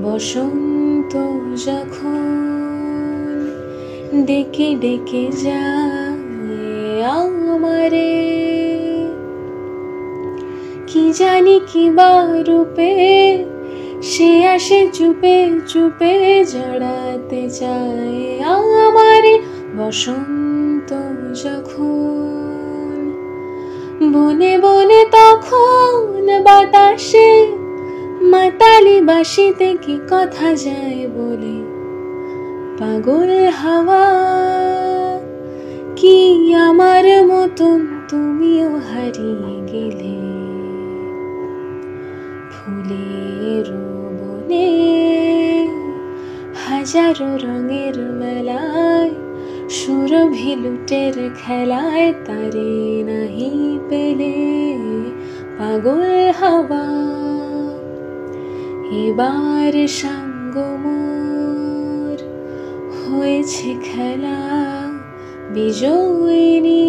বসন্ত যখন ডেকে ডেকে যায় আমারে, কি জানি কি বা রূপে সে আসে চুপে চুপে জড়াতে চায় আমারে। বসন্ত যখন বনে বনে তখন বাতাসে মাতালি বাঁশিতে কি কথা যায় বলে, পাগল হাওয়া কি আমার মতন তুমিও হারিয়ে গেলে। ফুলের বনে হাজারো রঙের মেলায়, সুরভি লুটের খেলায় তারে নাহি পেলে, পাগল হাওয়া এবার সাঙ্গ মোর হয়েছে খেলা বিজয়িনী।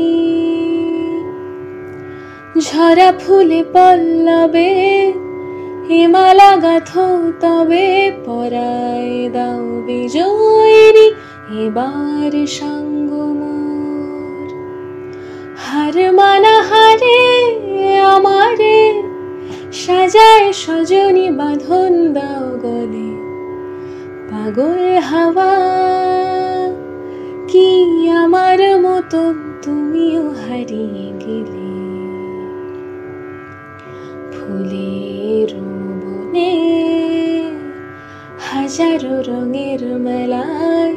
ঝরা ফুলে পল্লবে এ মালা গাঁথো তবে পরায় দাও বিজয়িনী। এবার সাঙ্গ মোর হার মানা হারে আমারে, সাজায় সজনী বাঁধন দাও গলে, পাগল হাওয়া কি আমার মতন তুমিও হারিয়ে গেলে। ফুলের বনে হাজারো রঙের মেলায়,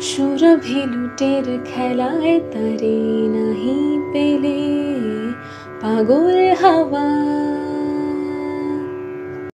সুরভি লুটের খেলায় তারে নাহি পেলে, পাগল হাওয়া।